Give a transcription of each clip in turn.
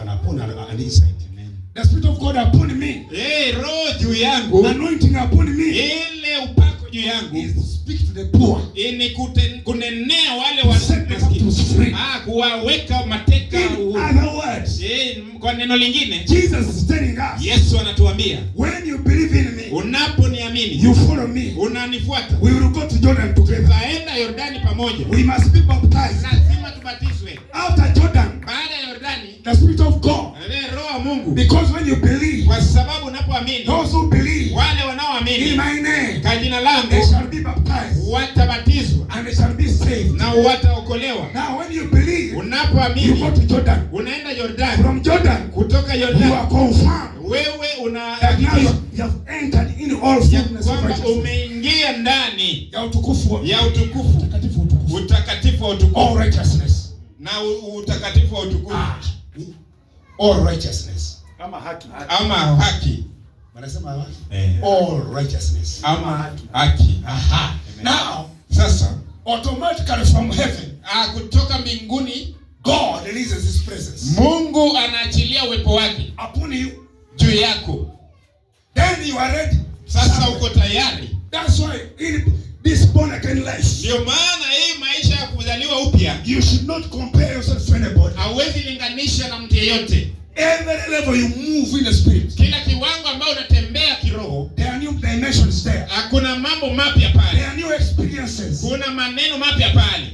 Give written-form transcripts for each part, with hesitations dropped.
Mtakatifu anapona inside me. The Spirit of God upon me. Roho juu yangu. Anointing upon me. Ile upako juu yangu. Is to speak to the poor. Ni kunenea wale maskini. Kuwaweka mateka. In other words. Kwa neno lingine. Jesus is telling us. Yesu anatuambia. When you believe in me. Unaponiamini. You follow me. Unanifuata. We will go to Jordan together. Tutaenda Yordani pamoja. We must be baptized. Lazima tubatizwe. After Jordan. Baada ya Yordani. The Spirit of God. Roho wa Mungu. Because when you believe. Kwa sababu unapoamini. Those who believe. Wale wanaoamini. In my name. Kwa jina langu. They shall be baptized. Watabatizwa. And they shall be saved. Na wataokolewa. Now when you believe. Unapoamini. You go to Jordan. Unaenda Yordani. From Jordan. Kutoka Yordani. You are confirmed. Wewe una that now you have entered in all fullness of righteousness. Umeingia ndani ya utukufu utakatifu wa utukufu. All righteousness. Na utakatifu wa utukufu. All righteousness. Ama haki. Wanasema haki? All righteousness. Ama haki. Aha. Now, sasa automatically from heaven, kutoka mbinguni, God releases his presence. Mungu anaachilia uwepo wake upon you, juu yako. Then you are ready. Sasa uko tayari. That's why in this born again life, ndio maana hii maisha ya kuzaliwa upya, you should not compare yourself to anybody. Hauwezi linganisha na mtu yeyote. Every level you move in the spirit, kila kiwango ambao unatembea kiroho, there are new dimensions there. Kuna mambo mapya pale. There are new experiences. Kuna maneno mapya pale.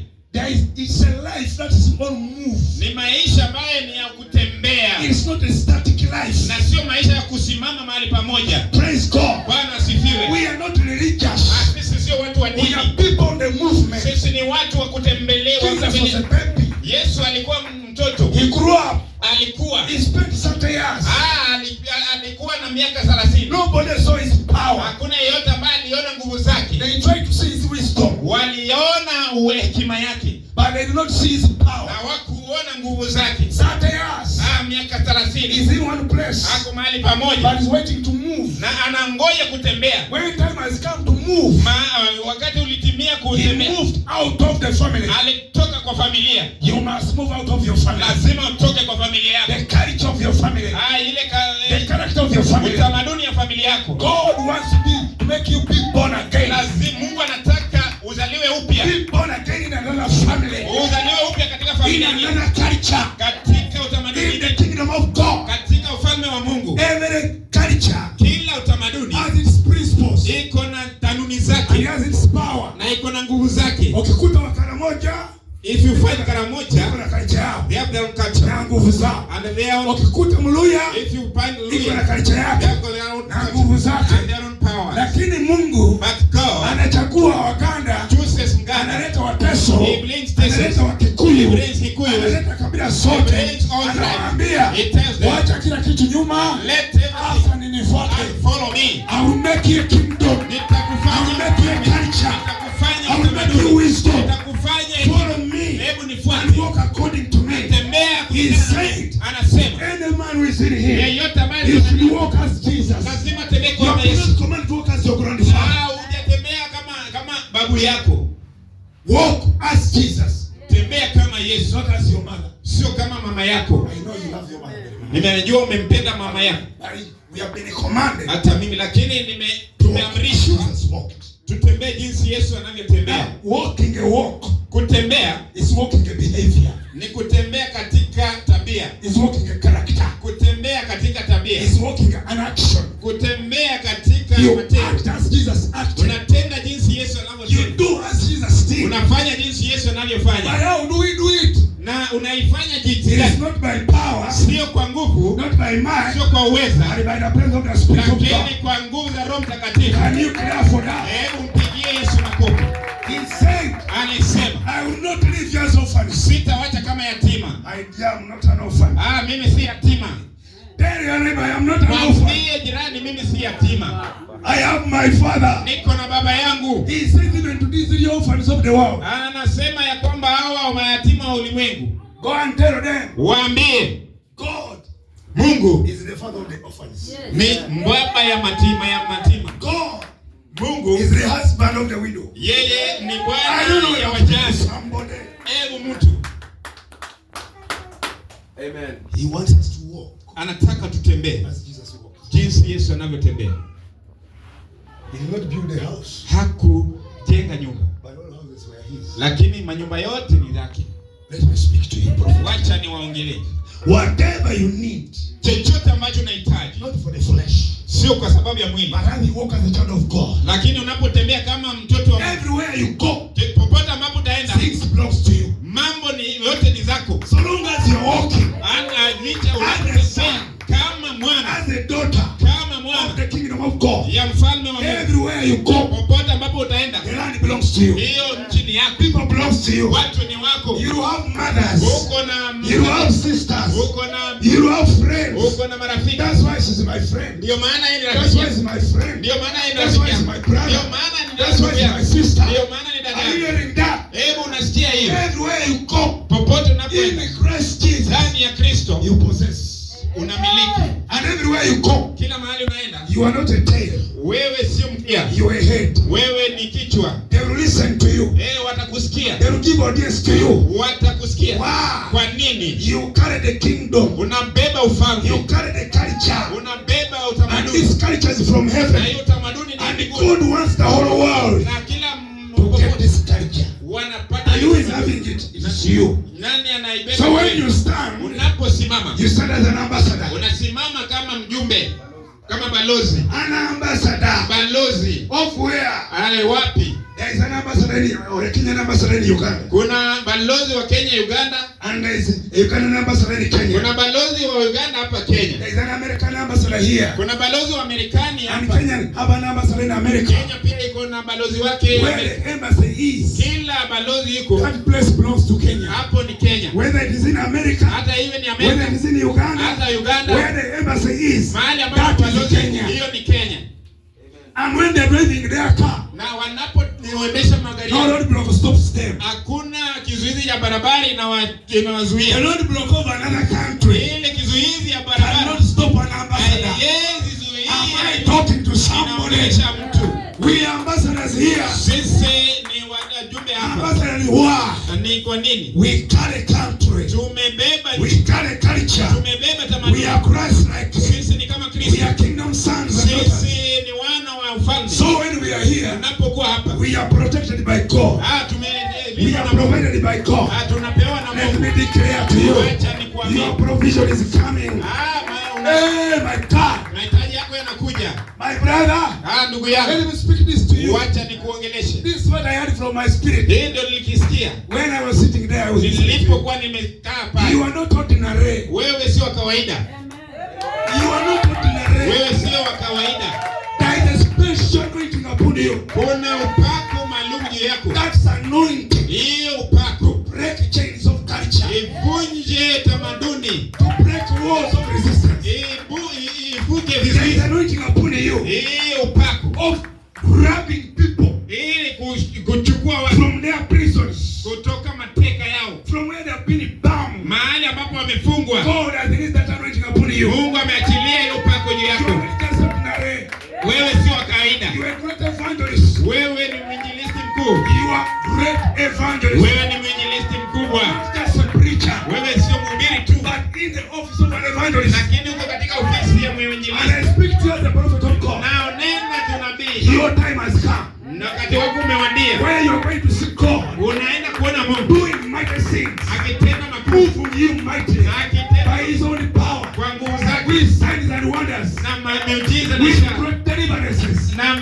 It's a life that is on move. Ni maisha ambayo ni ya kutembea. It's not a static life. Na sio maisha ya kusimama mahali pamoja. Praise God. Bwana asifiwe. We are not religious. Sisi sio watu wa dini. We are people on the movement. Sisi ni watu wa kutembelewa. Jesus was a baby. Yesu alikuwa mtoto. He grew up. He spent 30 years. Alikuwa na miaka 30. Nobody saw his power. Hakuna yeyote ambaye aliona nguvu zake. They tried to see his wisdom. Waliona hekima yake. But they did not see his power. Hawakuona nguvu zake. 30 years. Miaka 30. He's in one place. Ako mahali pamoja. But he's waiting to move. Na anangoja kutembea. When time has come to move. Wakati ulitimia kutembea. He moved out of the family. Alitoka kwa familia. You must move out of your family. Lazima utoke kwa familia yako. The culture of your family. The character of your family. Utamaduni ya familia yako. God wants to make you be born again. Lazima Mungu anataka uzaliwe upya. Be born again in another family. Uzaliwe upya katika familia nyingine. In another culture. Katika utamaduni. In the kingdom of God. Katika ufalme wa Mungu. Every culture. Kila utamaduni has its principles. Iko na kanuni zake. And has its power. Na iko na nguvu zake. Ukikuta Wakaramoja, if you find Karamoja, iko na culture yao. They have their own culture. Na nguvu zao. And they are. Ukikuta Mluya, if you find Mluya, iko na culture yake. They have their own na nguvu zake. And their own power. Lakini Mungu, but God, anachagua Waganda, chooses Nganda, analeta Wateso, He brings Teso, analeta Wakikuyu, He brings Kikuyu, analeta kabila sote, anawaambia, wacha kila kitu nyuma, hasa ninifuate. Follow me. I will make you a kingdom. I will make you a culture. I will make you wisdom. Follow me and walk according to me. He said, any man who is in here, you should walk as Jesus. You are not commanded to walk as your grandfather. Babu yako. Walk as Jesus. Tembea kama Yesu, not as your mother. Sio kama mama yako. I know you love your mother. Nimejua umempenda mama yako. We have been commanded. Hata mimi lakini tumeamrishwa tutembee jinsi Yesu anavyotembea. Walking a walk. Kutembea is walking a behavior. Ni kutembea katika tabia. Is walking a character. Kutembea katika tabia. Is walking an action. Kutembea katika matendo. Act as Jesus acted. Unatenda jinsi Yesu anavyotenda. You do as Jesus did. Unafanya jinsi Yesu anavyofanya. But how do we do it? Na unaifanya jinsi gani? It is not by power. Sio kwa nguvu. Not by might. Sio kwa uweza. But by the presence of the Spirit of God. Lakini kwa nguvu za Roho Mtakatifu. Can you clap for that? Mpigie Yesu makofi. He said, alisema, I will not leave you as orphans. Sitawacha kama yatima. I am not an orphan. Mimi si yatima. Tell your neighbor, I am not an orphan. Mwambie jirani mimi si yatima. I have my father. Niko na baba yangu. He said even to these three orphans of the world. Anasema ya kwamba hawa mayatima wa ulimwengu. Go and tell them. Waambie. God. Mungu is the father of the orphans. Yes. Ni baba ya matima. God. Mungu is the husband of the widow. Yeye ni bwana ya wajane. Somebody. Mtu. Amen. He wants us to walk. Anataka tutembee As Jesus walked. jinsi Yesu anavyotembea. He did not build a house. Hakujenga nyumba. But all houses were his. Lakini manyumba yote ni yake. Let me speak to you, prophet. Wacha niwaongelee. Whatever you need, chochote ambacho unahitaji, not for the flesh, sio kwa sababu ya mwili, but as you walk as a child of God. Lakini unapotembea kama mtoto wa Mungu, everywhere you go, popote ambapo utaenda, things belongs to you. Mambo ni yote ni zako. So long as you're walking, as a son, kama mwana, as a daughter, kama mwana of the kingdom of God, ya mfalme wa Mungu, everywhere you go, popote ambapo utaenda, the land belongs to you. Hiyo nchi ni yako. People belongs to you. Watu ni wako. You have mothers. Uko na you have sisters. Uko na you have friends. Uko na marafiki. That's why she's my friend. Ndio maana yeye ni rafiki. That's why she's my friend. Ndio maana yeye ni rafiki. That's why she's my brother. Ndio maana ni That's why she's my sister. Ndio maana ni dada. Are you hearing that? Hebu unasikia hiyo? Everywhere you go, popote unapoenda, in Christ Jesus, ndani ya Kristo, you possess. Unamiliki. And everywhere you go, kila mahali unaenda, you are not a tail. Wewe sio mkia. You are a head. Wewe ni kichwa. They will listen to you. Watakusikia. They will give audience to you. Watakusikia. Wow. Kwa nini? You carry the kingdom. Unabeba ufalme. You carry the culture. Unabeba utamaduni. And this culture is from heaven. Na hiyo utamaduni ni mbinguni. And God wants the whole world na kila to get this culture. Wanapata. And who is having it? It's you. Nani anaibeba? So when you stand, unaposimama, you stand as an ambassador. Unasimama kama mjumbe, kama balozi. An ambassador. Balozi. Of where? Wapi? There is an ambassador or a Kenyan ambassador in Uganda. Kuna balozi wa Kenya Uganda. And there is a Ugandan ambassador in Kenya. Kuna balozi wa Uganda hapa Kenya. There is an American ambassador here. Kuna balozi wa Marekani hapa. And Kenyan have an ambassador in America. Kenya pia iko na balozi wake. Where the embassy is. Kila balozi iko. That place belongs to Kenya. Hapo ni Kenya. Whether it is in America. Hata iwe ni Amerika. Whether it is in Uganda. Hata Uganda. Where the embassy is. Mahali ambapo balozi Kenya. Hiyo ni Kenya. And when they're driving their car, na wanapoendesha magari, no road block stops them. Hakuna kizuizi ya barabara inawazuia. The road block of another country. Ile kizuizi ya barabara cannot stop an ambassador. Haiwezi zuia. Am I talking to somebody? We ambassadors here. Sisi ni wajumbe hapa. Ambassador ni wa. Ni kwa nini? We carry country. Tumebeba. We carry culture. Tumebeba tamaduni. We are Christ like. Sisi ni kama Kristo. We are kingdom sons and daughters. Sisi ni wana wa ufalme. So when we are here, tunapokuwa hapa, we are protected by God. We are provided by God. Tunapewa na Let Mungu. me declare to you, Acha nikwambie, your provision is coming. Hey, my God. Mahitaji yako yanakuja. My brother. Ndugu yangu. Let me speak this to you. Acha nikuongeleshe. This is what I heard from my spirit. Hii ndio nilikisikia. When I was sitting there, I was nilipokuwa nimekaa pale. You are not ordinary. Wewe sio wa kawaida. You are not ordinary. Wewe sio wa kawaida. There is a special anointing upon you. Kuna upako maalum juu yako. That's anointing. Hiyo upako. To break chains of culture. Ivunje tamaduni. To break walls of resistance. Ivuke vizuizi. There is anointing upon you. Hiyo upako. Of grabbing people. Ili kuchukua watu. From their prisons. Kutoka mateka yao. From where they have been bound. Mahali ambapo wamefungwa. God has released that anointing upon you. Mungu ameachilia hiyo upako juu yako. Wewe sio wa kawaida. You are great evangelist. Wewe ni mwinjilisti mkuu. You are great evangelist. Wewe ni mwinjilisti mkubwa. Not just a preacher. Wewe sio mhubiri tu. But in the office of an evangelist. Lakini uko katika ofisi ya mwinjilisti. And I speak to you as the prophet of God. Na nena tunabii. Your time has come. Na wakati wako umewadia. Where you are going to see God. Unaenda kuona Mungu. Doing mighty things. Akitenda makuu. Moving you mightily. By his own power. Kwa nguvu zake. With signs and wonders. Na miujiza na with ishara. great deliverances. Na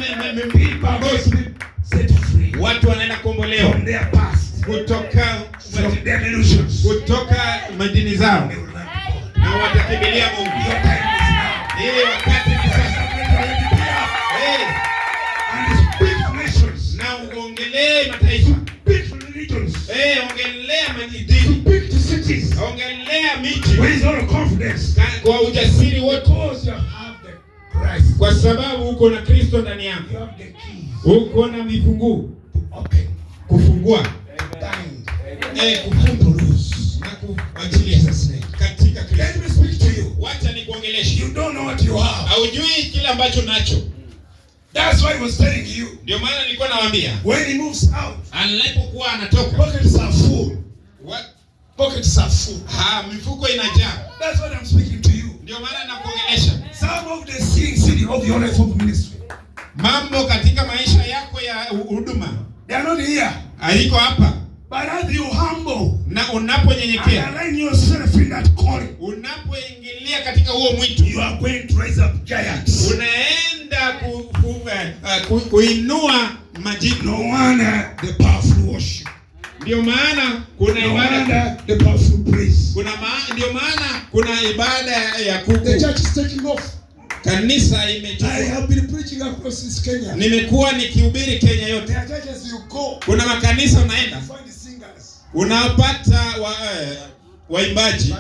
set free. Watu wanaenda kuombolewa. From their past. Kutoka from their delusions. Kutoka madini zao. Na watakimbilia Mungu. Your time is now. Ile wakati ni sasa. And speak nations. Na uongelee mataifa. Speak religions. Ongelea madini. Speak to cities. Ongelea miji. With all confidence. Kwa ujasiri wote. Because you have the Christ. Kwa sababu uko na Kristo ndani yako. You have the keys. Uko na vifunguo. Open. Kufungua. Kufunga na kuachilia katika Kristo. Let me speak to you. Wacha nikuongeleshe. You don't know what you have. Haujui kile ambacho nacho. That's why I was telling you. Ndio maana nilikuwa nawaambia. When he moves out, alipokuwa anatoka, pockets are full. Pockets are full. Mifuko inajaa. That's what I'm speaking to you. Ndio maana nakuongelesha. Some of the things of your life of ministry. Mambo katika maisha yako ya huduma. They are not here. Haiko hapa. But as you humble, na unaponyenyekea, align yourself in that calling, unapoingilia katika huo mwito, you are going to raise up giants. Unaenda kuinua majibu. No wonder the powerful worship. Ndio maana kuna ibada, the powerful praise. Ndio maana kuna ibada ya kuku. The church is taking off. Kanisa imechukua. I have been preaching across this Kenya. Nimekuwa nikihubiri Kenya yote. There are churches you go. Kuna makanisa unaenda, unapata waimbaji,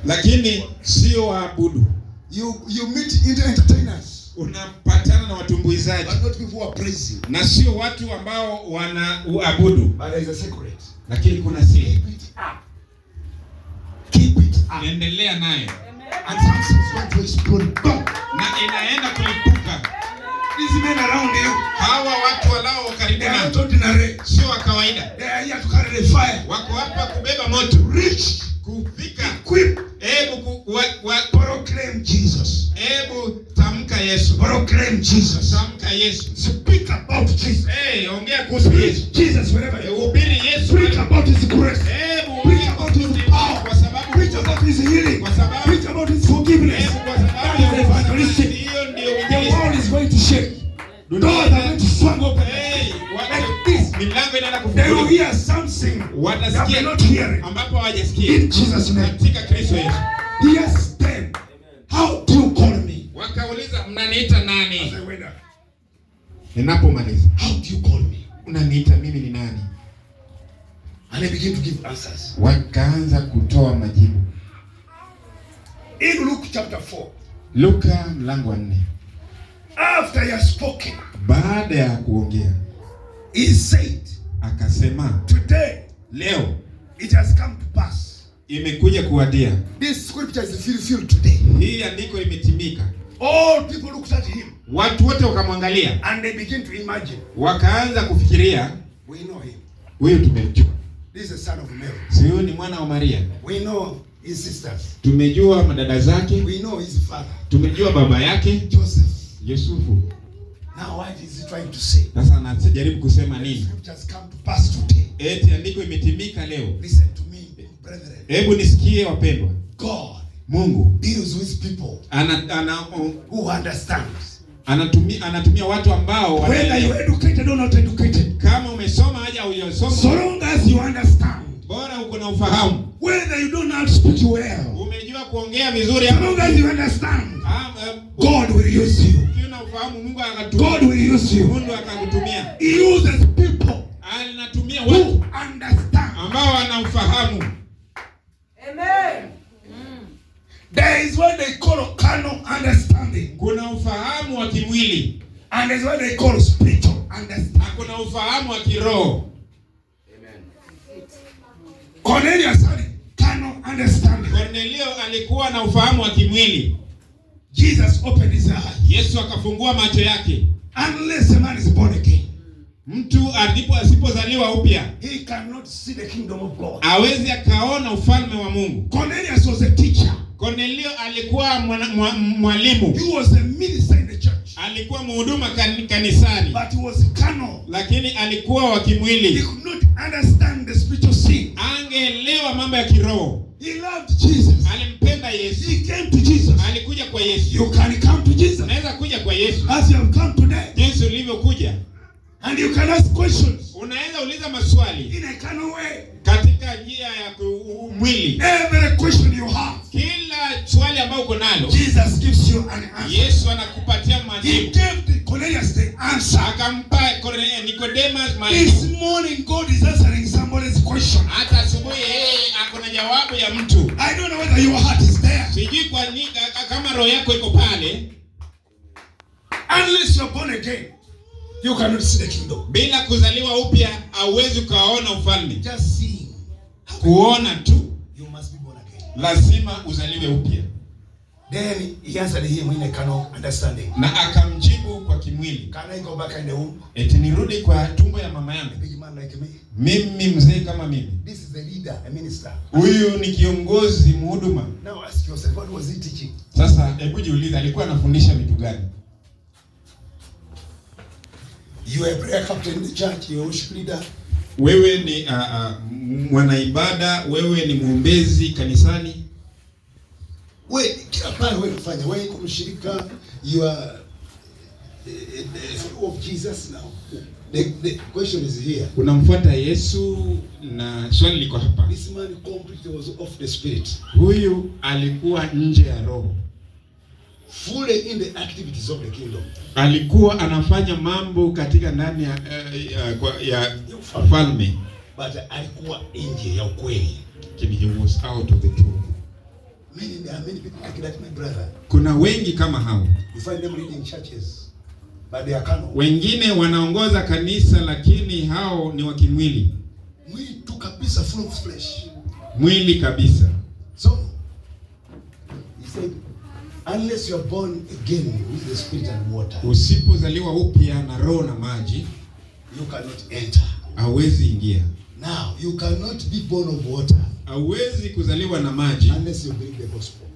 lakini sio waabudu. You meet entertainers. Unapatana na watumbuizaji, but not people who are praising. Na sio watu ambao wanaabudu. But there is a secret. Lakini kuna siri. Keep it up. Keep it up. Endelea nayo. And something is going to explode. Na inaenda kulipuka. These men around you, hawa watu walao karibu na, not ordinary. Sio wa kawaida. They are here to carry the fire. Wako hapa kubeba moto. Reach. Kufika. Equip. Hebu proclaim Jesus. Hebu tamka Yesu. Proclaim Jesus. Tamka Yesu. Speak about Jesus. Ongea kuhusu Yesu. Jesus wherever you go. Hubiri Yesu. Preach about his grace. Hebu preach about his power. Kwa sababu preach about his healing. Kwa sababu preach about his forgiveness. Hebu kwa sababu ya evangelistic. Hiyo ndio the world is going to shake. Doors are going to swing open. Like this. Milango inaenda kufunguliwa. They will hear something. Watasikia not hearing. Ambapo hawajasikia. In Jesus name. Katika Kristo Yesu. Yes, then. How do you call me? Wakauliza, mnaniita nani? As I went up. Ninapomaliza. How do you call me? Unaniita mimi ni nani? And they begin to give answers. Wakaanza kutoa majibu. In Luke chapter 4. Luka mlango wa 4. After he has spoken, baada ya kuongea, he said, akasema, today, leo, it has come to pass. Imekuja kuwadia. This scripture is fulfilled today. Hii andiko imetimika. All people looked at him. Watu wote wakamwangalia. And they begin to imagine. Wakaanza kufikiria, we know him. Huyu tumemjua. This is the son of Mary. Si huyu ni mwana wa Maria. We know his sisters. Tumejua madada zake. We know his father. Tumejua baba yake, Joseph. Yusufu. Now what is he trying to say? Sasa anajaribu kusema nini? Scripture has come to pass today. Eti andiko imetimika leo. Listen to me, brethren. Hebu nisikie wapendwa. God, Mungu deals with people who understands. Anatumia watu ambao whether you educated or not educated. Kama umesoma aje au hujasoma. So long as you understand. Bora uko na ufahamu. Whether you don't know how to speak well. Umejua kuongea vizuri. So long as you understand. God will use you. Ukiona ufahamu Mungu akakutumia. God will use you. Mungu akakutumia. He uses people. Anatumia watu who understand. Ambao wana ufahamu. Amen. There is what they call carnal understanding. Kuna ufahamu wa kimwili. And there is what they call spiritual understanding. Kuna ufahamu wa kiroho. Amen. Cornelius had carnal understanding. Cornelio alikuwa na ufahamu wa kimwili. Jesus opened his eyes. Yesu akafungua macho yake. Unless a man is born again. Mtu asipozaliwa upya, he cannot see the kingdom of God. Hawezi akaona ufalme wa Mungu. Cornelius was a teacher. Cornelio alikuwa mwalimu. He was a minister in the church. Alikuwa mhuduma kanisani. But he was carnal. Lakini alikuwa wa kimwili. He could not understand the spiritual things. Angeelewa mambo ya kiroho. He loved Jesus. Alimpenda Yesu. He came to Jesus. Alikuja kwa Yesu. You can come to Jesus. Unaweza kuja kwa Yesu. As you have come today. Jinsi ulivyokuja. And you can ask questions. Unaweza uliza maswali. In a carnal way. Katika njia ya mwili. Every question you have. Kila swali ambalo uko nalo. Jesus gives you an answer. Yesu anakupatia majibu. He gave Cornelius the answer. Akampa Nicodemus majibu. This morning God is answering somebody's question. Hata asubuhi ako na jawabu ya mtu. I don't know whether your heart is there. Sijui kwa nini kama roho yako iko pale. Unless you're born again, you cannot see the kingdom. Bila kuzaliwa upya hauwezi kuona ufalme. Just seeing. Kuona tu. You must be born again. Lazima uzaliwe upya. Then he answered him in a carnal understanding. Na akamjibu kwa kimwili. Can I go back in the womb? Eti nirudi kwa tumbo ya mama yangu. A big man like me. Mimi mzee kama mimi. This is the leader leader, a minister. Huyu ni kiongozi mhuduma. Now ask yourself, what was he teaching? Sasa hebu jiulize alikuwa anafundisha vitu gani? You are a prayer captain in the church, you are a worship leader. Wewe ni mwanaibada, wewe ni mwombezi kanisani. Wewe kila pale wewe unafanya, wewe uko mshirika, you are of Jesus now. The question is here. Unamfuata Yesu na swali liko hapa. This man completely was off the spirit. Huyu alikuwa nje ya roho. Fully in the activities of the kingdom. Alikuwa anafanya mambo katika ndani ya ufalme. But alikuwa nje ya ukweli. He was out of the truth. There are many people like that, my brother. Kuna wengi kama hao. You find them leading churches, but they are carnal. Wengine wanaongoza kanisa lakini hao ni wa kimwili. Mwili tu kabisa, full of flesh. Mwili kabisa. So he said, unless you are born again with the spirit and water, usipozaliwa upya na roho na maji, you cannot enter. Hawezi ingia. Now you cannot be born of water. Hawezi kuzaliwa na maji unless you believe the gospel.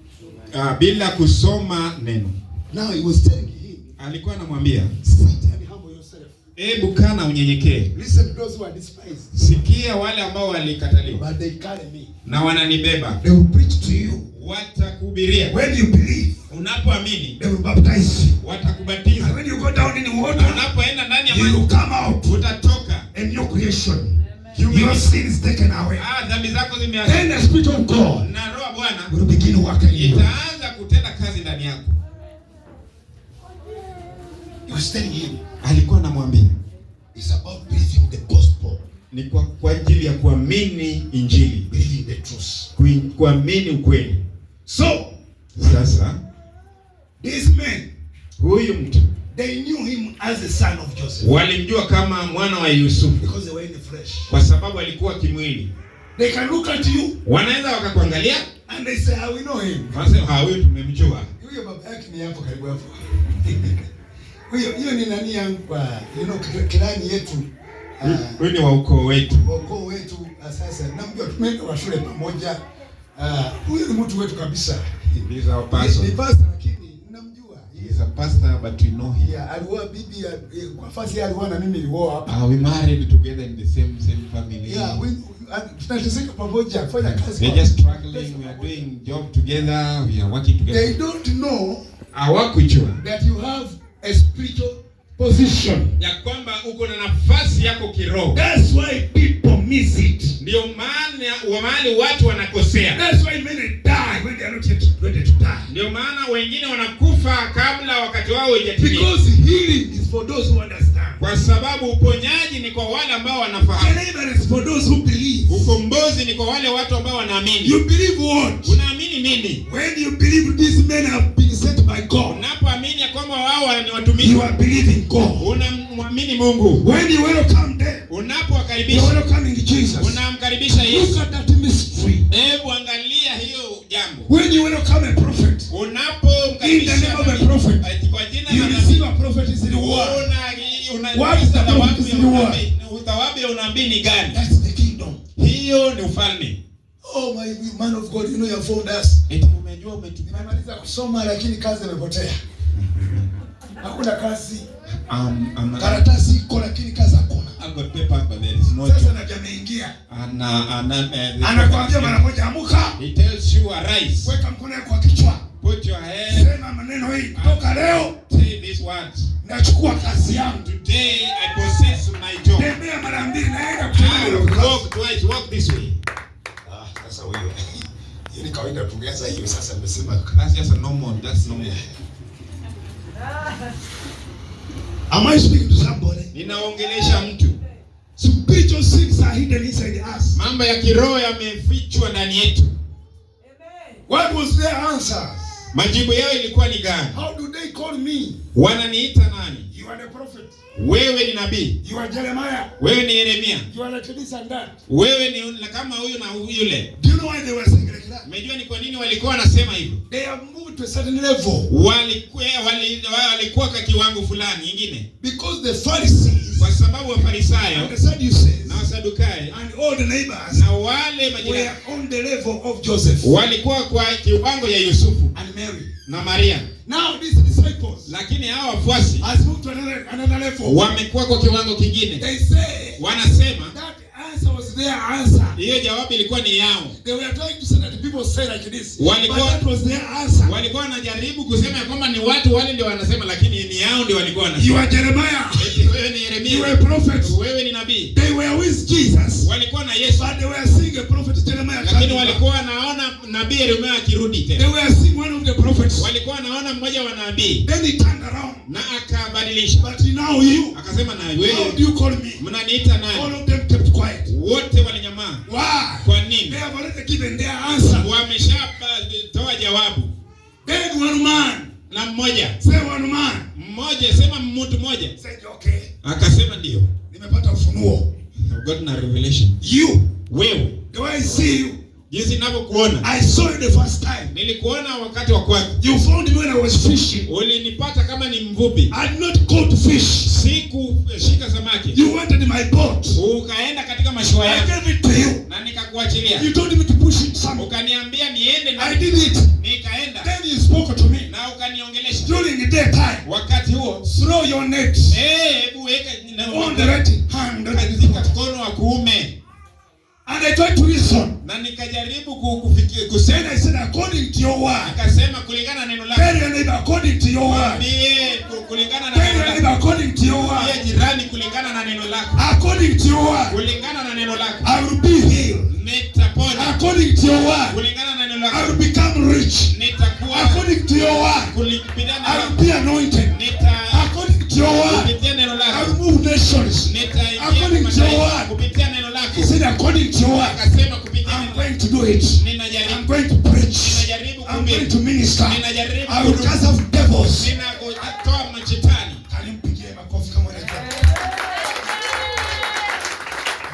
Bila kusoma neno. Now he was telling him, alikuwa anamwambia, sit and humble yourself. Hebu kana unyenyekee. Listen to those who are despised. Sikia wale ambao walikataliwa. But they carry me. Na wananibeba. They will preach to you. Watakuhubiria. When you believe, unapoamini, they will baptize you. Watakubatiza. And when you go down in the water, unapoenda ndani ya maji, you will come out. Utatoka. And your creation. Your sin is taken away. Dhambi zako zimeachwa. Then the spirit of God na roho Bwana will begin working in you. Itaanza kutenda kazi ndani yako. He was telling him, alikuwa anamwambia, it's about believing the gospel. Ni kwa ajili ya kuamini injili, believing the truth. Kuamini ukweli. So, sasa this man, huyu mtu, they knew him as the son of Joseph. Walimjua kama mwana wa Yusuf. Because they were in the flesh. Kwa sababu alikuwa kimwili. They can look at you. Wanaweza wakakuangalia. And they say, we know him. Wanasema, huyu tumemjua. Huyo baba yake ni hapo karibu hapo. Huyo ni nani yangu kwa, kirani yetu. Huyu ni wa ukoo wetu. Ukoo wetu sasa. Namjua tumeenda wa shule pamoja. Huyo ni mtu wetu kabisa. He is our pastor. Ni pastor lakini namjua. He is a pastor but we know him. Yeah, alikuwa bibi kwa fasi alikuwa na mimi nilioa hapa. We married together in the same family. Yeah, tunateseka pamoja kufanya kazi. They just struggling, we are doing job together, we are working together. They don't know that you have a spiritual position. Ya kwamba uko na nafasi yako kiroho. That's why people miss it. Ndio maana watu wanakosea. That's why many die when they are not yet ready to die. Ndio maana wengine wanakufa kabla wakati wao haujatimia. Because healing is for those who understand. Kwa sababu uponyaji ni kwa wale ambao wanafahamu. Deliverance is for those who believe. Ukombozi ni kwa wale watu ambao wanaamini. You believe what? Unaamini nini? When you believe these men have been sent by God. Unapoamini kwamba wao ni watumishi. You are believing God. Unamwamini Mungu. When you welcome them. Unapowakaribisha. You welcome Jesus. Unamkaribisha Yesu. Look at that mystery. Hebu angalia hiyo jambo. When you welcome a prophet. Unapomkaribisha in the name of a prophet. Kwa jina you receive a prophet's reward. What is the prophet's reward? Thawabu ya unabii ni gani? That's the kingdom. Hiyo ni ufalme. Oh my man of God, you know you have found us. Eti umejua tumemaliza kusoma lakini kazi imepotea. Hakuna kazi. Karatasi iko lakini kazi hakuna. I've got papers but there is no job. Sasa na jamii ingia. Anakuambia mara moja amuka. He tells you arise. Weka mkono kwa kichwa. Put your head. Sema maneno hii kutoka leo. Say these words. Nachukua kazi yangu. Today I possess my job. Tembea mara mbili naenda kutembea. Walk twice, walk this way. Sasa wewe. Hiyo ni kawaida tugeanza hiyo sasa nimesema. That's just a normal, that's normal. Am I speaking to somebody? Ninaongelesha mtu. Spiritual things are hidden inside us. Mambo ya kiroho yamefichwa ndani yetu. Amen. What was their answers? Majibu yao ilikuwa ni gani? How do they call me? Wananiita nani? You are the prophet. Wewe ni nabii. You are Jeremiah. Wewe ni Yeremia. You are like this and that. Wewe ni kama huyu na yule. Do you know why they were saying like that? Umejua ni kwa nini walikuwa wanasema hivyo? They have moved to a certain level. Walikuwa kwa kiwango fulani nyingine. Because the Pharisees, kwa sababu Wafarisayo and the Sadducees, na Wasadukayo and all the neighbors, na wale majirani were on the level of Joseph, walikuwa kwa kiwango ya Yusufu and Mary na Maria. Now these disciples, lakini hao wafuasi has moved to another level. Wamekuwa kwa kiwango kingine. They say, wanasema that answer was their answer. Hiyo jawabu ilikuwa ni yao. They were trying to say that the people say like this. Walikuwa, but that was their answer. Walikuwa wanajaribu kusema kwamba ni watu wale ndio wanasema, lakini ni yao ndio walikuwa wanasema. You are Jeremiah. Wewe ni Yeremia. You are a prophet. Wewe ni nabii. They were with Jesus. Walikuwa na Yesu. But they were seeing a prophet Jeremiah. Lakini walikuwa wanaona nabii Yeremia akirudi tena. They were seeing one of the prophets. Walikuwa wanaona mmoja wa nabii. Then he turned around. Na akabadilisha. But now you. Akasema na wewe. How do you call me? Mnaniita nani? All of them kept quiet. Wote walinyamaza. Why? Kwa nini? They have already given their answer. Wameshatoa jawabu. Then one man. Na mmoja. Say one man. Mmoja, sema mtu mmoja. Said okay. Akasema ndio. Nimepata ufunuo. I've got a revelation. You. Wewe. The way I see you. Jinsi ninavyokuona. I saw you the first time. Nilikuona wakati wa kwanza. You found me when I was fishing. Ulinipata kama ni mvuvi. I did not go to fish. Sikushika samaki. You wanted my boat. Ukaenda katika mashua yako. I gave it to you. Na nikakuachilia. You told me to push it somewhere. Ukaniambia niende na I did it. Nikaenda. Then you spoke to me. Na ukaniongelesha. During the daytime. Wakati huo. Throw your net. Hebu weka on the right hand. Katika mkono wa kuume. And I tried to reason. Na nikajaribu kusema. I said according to your word. Nikasema kulingana na neno lako. Tell your neighbor according to your word. Kulingana na neno lako. Tell your neighbor according to your word. Pia jirani kulingana na neno lako. According to your word. Kulingana na neno lako. I will be healed. Nitapona. According to your word. Kulingana na neno lako. I will become rich. Nitakuwa. According to your word. I will be anointed. According to your word. Kupitia neno lako. I will move nations. According to your word. Kupitia neno lako. He said according to your word. Akasema kupitia I'm going to do it. I'm going to preach. I'm going to minister. I will cast out devils. Ninatoa mashetani. Alimpigia makofi kama unataka.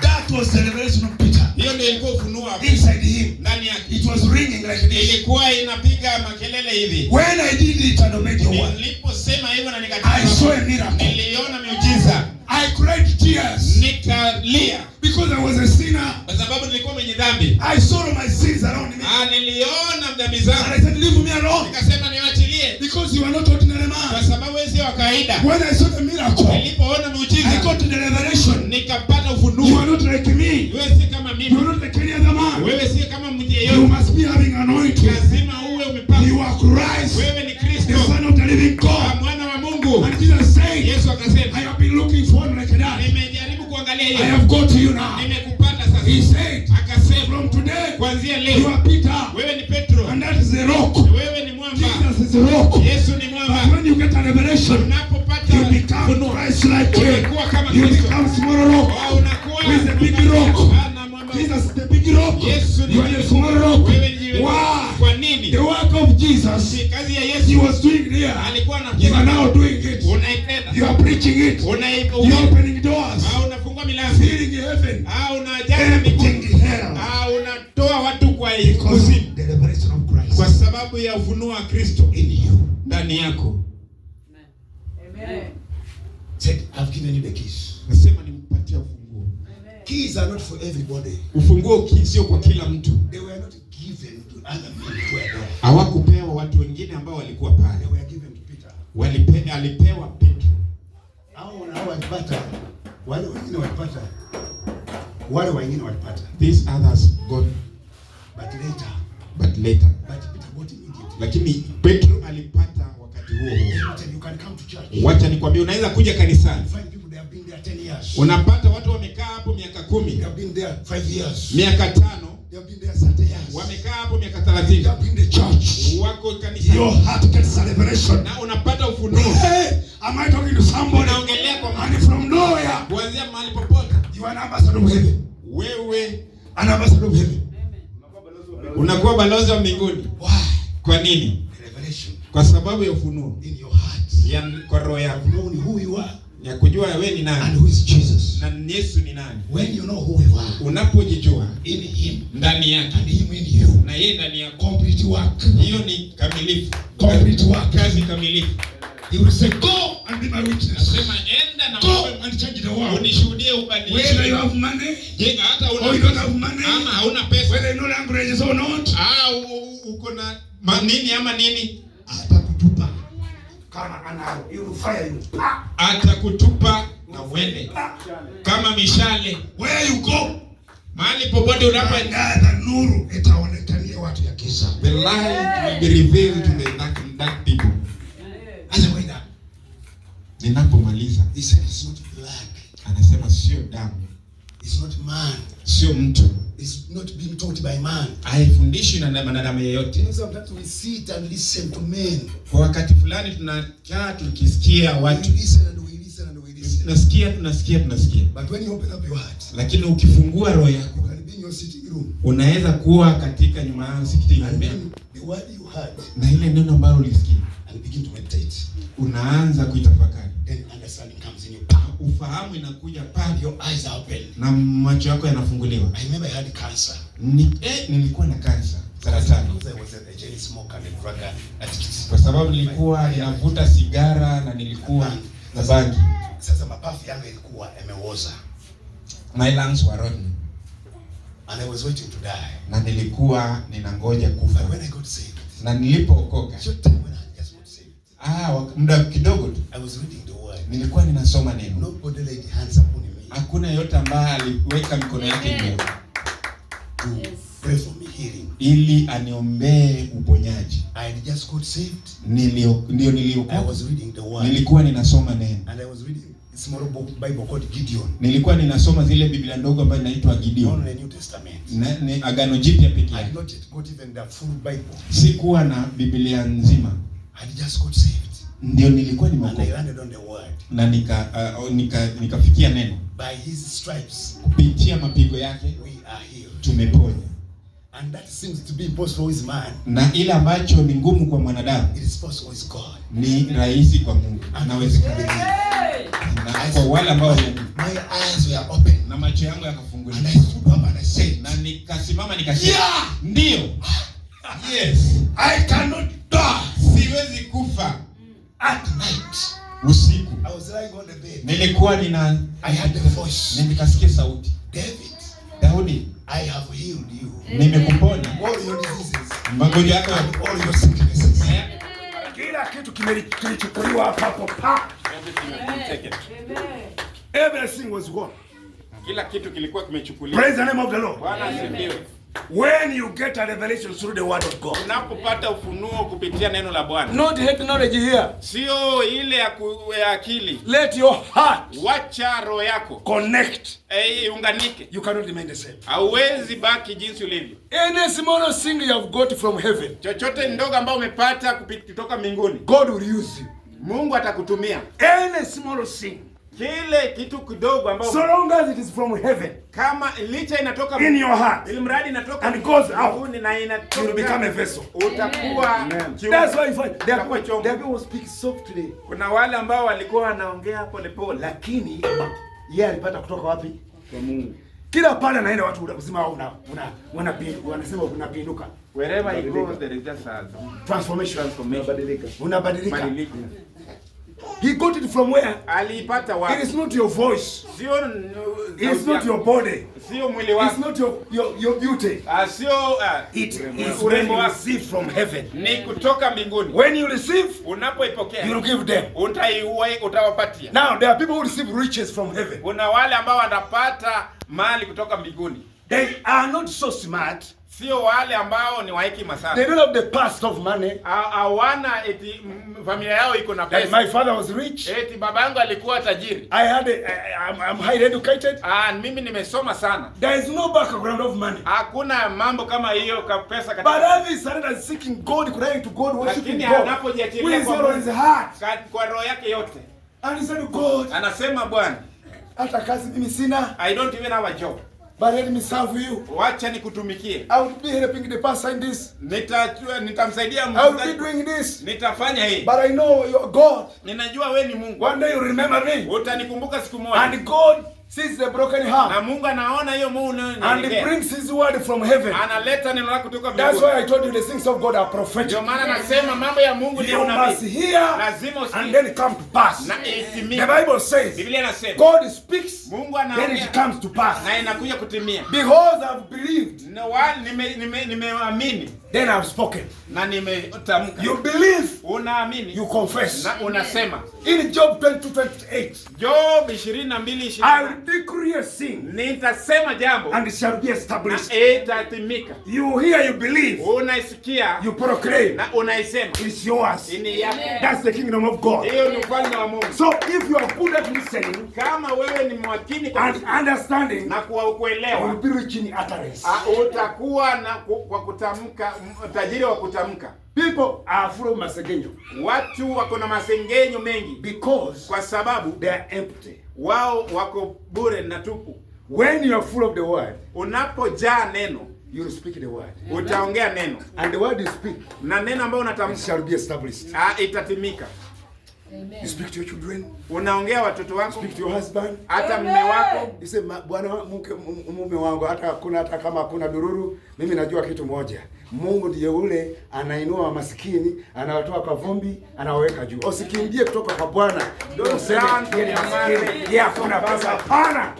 That was the revelation of Peter. Hiyo ndio ilikuwa ufunuo inside him. Ndani yake. It was ringing like this. Ilikuwa inapiga makelele hivi. When I did it and obeyed your word. Niliposema hivyo na nikatenda. I saw a miracle. Niliona miujiza. I cried tears. Nikalia. Because I was a sinner. Kwa sababu nilikuwa mwenye dhambi. I saw my sins around me. Niliona dhambi zangu. And I said leave me alone. Nikasema niachilie. Because you are not ordinary man. Kwa sababu wewe sio wa kawaida. When I saw the miracle. Nilipoona miujiza. I got to the revelation. Nikapata ufunuo. You are not like me. Wewe si kama mimi. You are not like any other man. Wewe si kama mtu yeyote. You must be having anointing. Lazima uwe umepakwa. You are Christ. Wewe ni Kristo. The Son of the living God. Mwana wa Mungu. And Jesus said, Yesu akasema, I have been looking for one like that. Nimejaribu kuangalia hiyo. I have got you now. Nimekupata sasa. He said, akasema, from today, kuanzia leo, you are Peter. Wewe ni Petro. And that is the rock. Wewe ni mwamba. Jesus is the rock. Yesu ni mwamba. But when you get a revelation, unapopata you become Christ like him. You become small rock. With the big rock. Jesus is the big rock. You are the small rock. Wow. Kwa nini? The work of Jesus, kazi ya Yesu, he was doing there. Alikuwa you are now doing it. Unaitenda. You are preaching it. You are opening doors. Unafungua milango. Filling heaven. Unajaza mbinguni. Hell. Unatoa watu kwa kuzimu. The revelation of Christ. Kwa sababu ya ufunuo wa Kristo in you. Ndani yako. Amen. Said, I've given you the keys. Nasema nimpatia ufunguo. Keys are not for everybody. Ufunguo sio kwa kila mtu. They were not given to other men who were there. Hawakupewa watu wengine ambao walikuwa pale. They were given to Peter. Alipewa Petro. Hao walipata. Wale wengine walipata. Wale wengine walipata. These others got but later. But Peter got immediately. Lakini Petro alipata wakati huo huo. You can come to church. Wacha nikwambie unaweza kuja kanisani. Unapata watu wamekaa hapo miaka 10. They have been there 5 years. Miaka 5. They have been there 30 years. Wamekaa hapo miaka 30. They have been the church. Wako kanisani. Your heart gets celebration. Na unapata ufunuo. Hey, am I talking to somebody? Unaongelea kwa and from nowhere. Kuanzia mahali popote. You are an ambassador of heaven. Wewe an ambassador of heaven. Unakuwa balozi wa mbinguni. Why? Kwa nini? Revelation. Kwa sababu ya ufunuo. In your heart. Kwa roho yako. Knowing who you are. ya kujua wewe ni nani and who is Jesus. Na Yesu ni nani. When you know who you are, unapojijua in him, ndani yake and him in you, na yeye ndani yako, complete work. Hiyo ni kamilifu. Complete work, kazi kamilifu. He will say, go and be my witness. Nasema enda na go and change the world. Unishuhudie ubadilishe. Whether you have money, hata or you don't have money, ama hauna pesa, whether you know languages or not, uko na nini ama nini, atakutupa kama anao, he will fire you. Atakutupa na uende kama mishale. Where you go, mahali popote unapoenda, nuru itaonekania watu ya giza. The light will be revealed to the dark people. Anaenda. Ninapomaliza, he said it's not blood. Anasema sio damu. It's not man. Sio mtu. It's not being taught by man. Haifundishwi na mwanadamu yeyote. Sometimes we sit and listen to men. Kwa wakati fulani tunakaa tukisikia watu. We listen and we listen and we listen. Tunasikia. But when you open up your heart, lakini ukifungua roho yako, you can be in your sitting room. Unaweza kuwa katika nyuma ya sitting room. The word you heard, na ile neno ambalo ulisikia, and begin to meditate. Unaanza kuitafakari. Then understanding comes in you. Ufahamu inakuja pale, your eyes are open. Na macho yako yanafunguliwa. I remember I had cancer. Nilikuwa na kansa, saratani. I was a chain smoker and a drug addict. Kwa sababu nilikuwa ninavuta sigara na nilikuwa na bangi. Sasa mapafu yangu ilikuwa yameoza. My lungs were rotten. And I was waiting to die. Na nilikuwa ninangoja kufa. But when I got saved, na nilipookoka, short time when I just got saved, muda kidogo tu, I was reading the word. Nilikuwa ninasoma neno. Nobody laid hands upon me. Hakuna yote ambaye aliweka mikono yake juu to pray for me healing, ili aniombee uponyaji. I had just got saved. Niliokoka. I was reading the word. Nilikuwa ninasoma neno. And I was reading a small book Bible called Gideon. Nilikuwa ninasoma zile Biblia ndogo ambayo inaitwa Gideon. On the New Testament. Ni Agano Jipya pekee. I had not yet got even the full Bible. Sikuwa na Biblia nzima. I had just got saved. Ndio nilikuwa nimeokoka. And I landed on the word. Na nikafikia neno. By his stripes, kupitia mapigo yake we are healed. Tumeponya. And that seems to be impossible with man. Na ile ambacho ni ngumu kwa mwanadamu, it is possible with God. Ni rahisi kwa Mungu. Anawezekana. Kwa wale ambao my eyes were open. Na macho yangu yakafunguliwa. And I stood up and I said, na nikasimama nikasema, yeah! Ndio. Yes. I cannot die. Siwezi kufa. At night, usiku, I was lying on the bed. Nilikuwa I had the voice. Nikasikia sauti. Daudi, I have healed you. Nimekuponya. All your diseases. Magonjwa yako, all your sicknesses. Kila kitu kilichukuliwa hapo pa. Everything was gone. Kila kitu kilikuwa kimechukuliwa. Praise the name of the Lord. Bwana asifiwe. When you get a revelation through the word of God. Unapopata ufunuo kupitia neno la Bwana. Not head knowledge here. Sio ile ya akili. Let your heart. Wacha roho yako. Connect. Unganike. You cannot remain the same. Hauwezi baki jinsi ulivyo. Any small thing you have got from heaven. Chochote ndogo ambao umepata kutoka mbinguni. God will use you. Mungu atakutumia. Any small thing. Kile kitu kidogo ambao so long as it is from heaven, kama licha inatoka in your heart, ili mradi inatoka and goes out, na inatoka, you will become a vessel. Utakuwa that's why you find there people speak softly. Kuna wale ambao walikuwa wanaongea pole pole, lakini yeye alipata kutoka wapi? Kwa Mungu. Kila pale anaenda watu lazima wanasema unapinduka. Wherever he goes there is just a transformation. Unabadilika. He got it from where? Alipata wapi? It is not your voice. It is not your body. Sio mwili wako. It's not your beauty. It is when you receive from heaven. Ni kutoka mbinguni. When you receive, unapoipokea, you will give them. Utawapatia. Now there are people who receive riches from heaven. Kuna wale ambao wanapata mali kutoka mbinguni. They are not so smart. Sio wale ambao ni waiki sana. They don't have the past of money. Hawana eti familia yao iko na pesa. My father was rich. Eti babangu alikuwa tajiri. I'm highly educated. Mimi nimesoma sana. There is no background of money. Hakuna mambo kama hiyo kwa pesa katika. But as he surrendered seeking God, crying to God, worshiping God. Anapojiachilia kwa his heart. Kwa roho yake yote. And he said, God, anasema Bwana, hata kazi mimi sina. I don't even have a job. But let me serve you. Wacha nikutumikie. I will be helping the pastor in this. Nitamsaidia I will be doing this. Nitafanya hii. But I know you are God. Ninajua wewe ni Mungu. One day you remember me. Utanikumbuka siku moja. And God sees the broken heart. Na Mungu anaona hiyo moyo. And he brings his word from heaven. Analeta neno lake kutoka mbinguni. That's why I told you the things of God are prophetic. Ndio maana nasema mambo ya Mungu ni unabii. You must hear lazima usikie. And then it come to pass. Na itimie. The Bible says, Biblia inasema, God speaks, Mungu anaongea, then it comes to pass. Na inakuja kutimia. Because I've believed. Nimeamini. Then I've spoken. Na nimetamka. You believe. Unaamini. You confess. Na unasema. In Job 22:28. Job 22:20. I will decree a thing. Nitasema jambo. And it shall be established. Na itatimika. You hear, you believe. Unaisikia. You proclaim. Na unaisema. It's yours. Ni yako. That's the kingdom of God. Hiyo ni ufalme wa Mungu. So if you are good at listening, kama wewe ni makini kwa understanding, na kuelewa, you will be rich in utterance. Utakuwa na kwa kutamka, tajiri wa kutamka. People are full of masengenyo. Watu wako na masengenyo mengi because kwa sababu they are empty. Wao wako bure na tupu. When you are full of the word, unapojaa neno, you will speak the word. Utaongea neno. And the word you speak, na neno ambalo unatamka, shall be established. Itatimika. Amen. You speak to your children. Unaongea watoto wako. Speak to your husband. Hata mume wako. You say, bwana mume wangu, hata kama kuna dururu, mimi najua kitu moja. Mungu ndiye ule anainua maskini, anawatoa kwa vumbi, anawaweka juu. Usikimbie kutoka kwa Bwana. Ndio useme yeye maskini. Yeye kuna pesa. Hapana.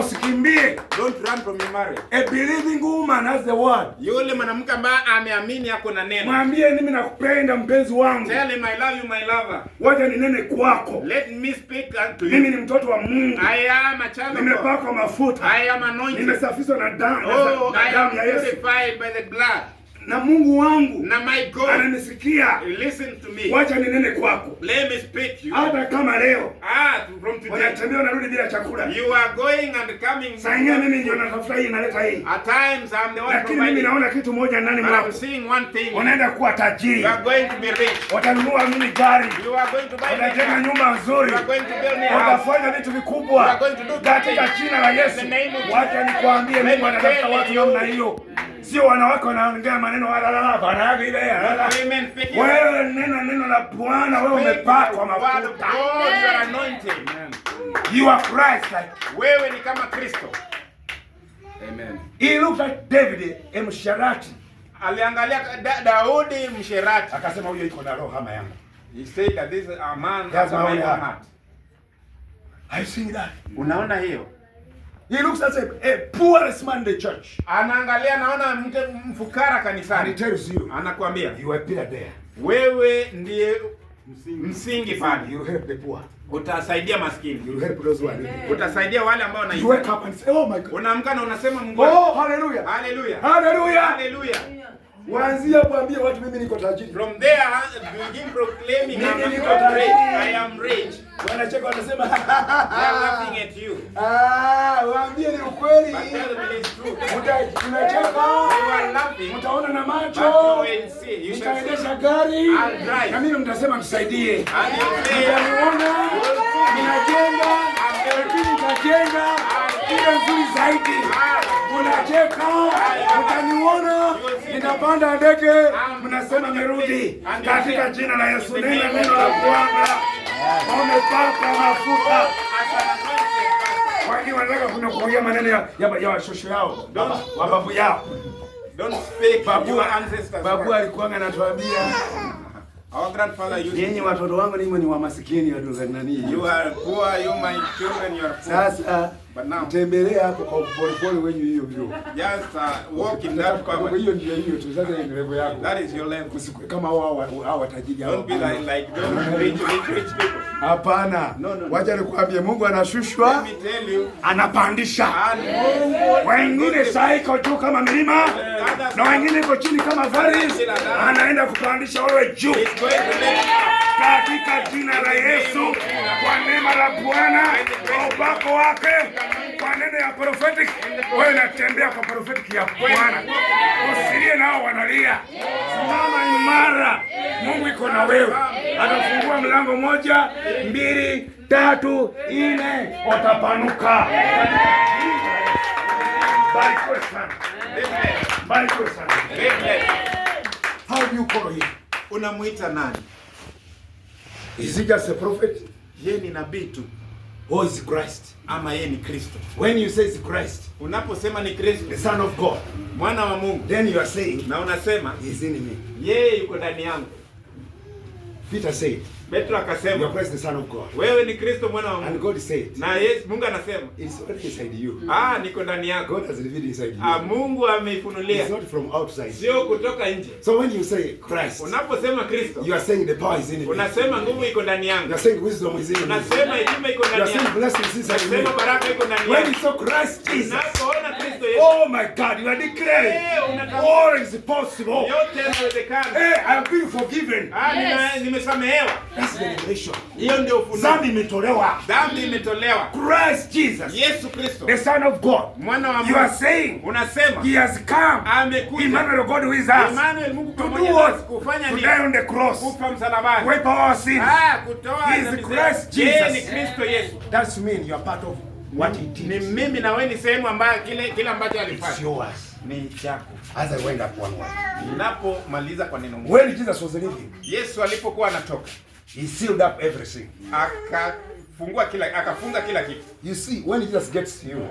Usikimbie. Don't run from your marriage. A believing woman has the word. Yule mwanamke ambaye ameamini yako na neno. Mwambie mimi nakupenda mpenzi wangu. Tell him I love you my lover. Wacha ninene kwako. Let me speak unto you. Mimi ni mtoto wa Mungu. I am a child of God. Nimepakwa mafuta. I am anointed. Nimesafishwa na damu ya Yesu. Purified by the blood. Na Mungu wangu na my God ananisikia. Listen to me. Wacha ninene kwako. Let me speak to you. Hata kama leo from today unatembea unarudi bila chakula. You are going and coming. Sasa mimi ndio natafuta hii naleta hii. At times I'm the one lakini mimi naona kitu moja ndani mwako. I'm seeing one thing. Unaenda kuwa tajiri. You are going to be rich. Watanunua mimi gari. You are going to buy utajenga nyumba nzuri. You are going to build me a house. Utafanya vitu vikubwa. You are going to do katika jina la Yesu. Wacha nikwambie Mungu anatafuta watu namna hiyo. Sio wanawake wanaongea maneno wala baraga ile ya. Wewe neno la Bwana, wewe umepakwa mafuta. God, you are anointed. You are Christ like. Wewe ni kama Kristo. Amen. He looked at David msherati. Aliangalia Daudi msherati. Akasema huyo iko na roho kama yangu. He said that this is a man has my heart. I see that. Unaona hiyo? He looks at a poorest man in the church. Anaangalia naona mke mfukara kanisani. And he tells you, anakuambia, you are pillar there. Wewe ndiye msingi pale. You help the poor. Utasaidia maskini. You help those who are needy. Utasaidia wale ambao wanaishi. You wake up and say, oh my God. Unaamka na unasema Mungu. Oh, hallelujah. Hallelujah. Hallelujah. Hallelujah. Waanzia kuambia watu mimi niko tajiri. From there begin proclaiming I am rich. Wanacheka wanasema they are laughing at you. Waambie ni ukweli. But tell them it is true. Tunacheka. You are laughing. Mtaona na macho. But you will see. You shall Nitaendesha gari. Na mimi mtasema msaidie. Niona ninajenga. Lakini nitajenga ile nzuri zaidi. Unacheka. Utaniona ninapanda ndege, mnasema merudi. Katika jina la Yesu, neno la Bwana. Wamepaka mafuta. Wengine wanataka kuongea maneno ya washosho yao, wababu yao. Don't speak babu ancestors. Babu alikuwa anatuambia, our grandfather used to, yenye watoto wangu ni wa masikini wa Tanzania. You are poor, you my children, you are poor. Sasa but now tembelea hapo kwa pole wenyu hiyo hiyo. Just walk in that power. Hiyo ndio hiyo tu, sasa ni level yako. That is your level. Kama hao watajiri hao. Don't be like don't rich people. Hapana. Wacha nikwambie Mungu anashushwa. Let me tell you. Anapandisha. Wengine saiko juu kama milima. Na wengine iko chini kama varis. Anaenda kupandisha wewe juu. Katika jina la Yesu, kwa neema la Bwana, kwa upako wake, kwa neno ya prophetic, wewe unatembea kwa prophetic ya Bwana. Usilie nao wanalia. Simama imara. Mungu iko na wewe. Atafungua mlango 1, 2, 3, 4, utapanuka. Barikiwe sana. Barikiwe sana. How do you call him? Unamuita nani? Is he just a prophet? Yeye ni nabii tu. Or is Christ? Ama yeye ni Kristo? When you say it's Christ, unaposema ni Kristo, the Son of God, mwana wa Mungu, then you are saying, na unasema he is in me. Yeye yuko ndani yangu. Peter said, Petro akasema, you are Christ the Son of God. Wewe ni Kristo mwana wa Mungu. And God said, na Yesu Mungu anasema, it's already inside you. Niko ndani yako. God has revealed inside you. Mungu ameifunulia. It's not from outside. Sio kutoka nje. So when you say Christ, unaposema Kristo, you are saying the power is in me. Unasema nguvu iko ndani yangu. You are saying wisdom is in me. Unasema hekima iko ndani yangu. You are saying blessings is in me. Unasema baraka iko ndani yangu. When you saw Christ Jesus, unapoona Kristo Yesu, oh my God, you are declaring all is possible. Yote yanawezekana. Hey, I have been forgiven. Nimesamehewa. That's the revelation. Hiyo ndio ufunuo. Dhambi imetolewa. Dhambi imetolewa. Christ Jesus, Yesu Kristo, the Son of God, mwana wa Mungu. You are saying, unasema he has come. Amekuja. Emmanuel God with us. Emmanuel Mungu to pamoja do nasi. what? Kufanya To nini? die on the cross. Kufa msalabani. Wipe our sins. Kutoa He is dhambi Christ zetu. Yeye ni Jesus. Kristo Yesu. That's mean you are part of what he did. Ni mimi na wewe ni sehemu ambayo kile ambacho alifanya. It's yours. Ni chako. As I went up one word. Ninapomaliza kwa neno moja. When Jesus was leaving, Yesu alipokuwa anatoka, he sealed up everything. Akafunga kila kitu. You see, when Jesus gets to you,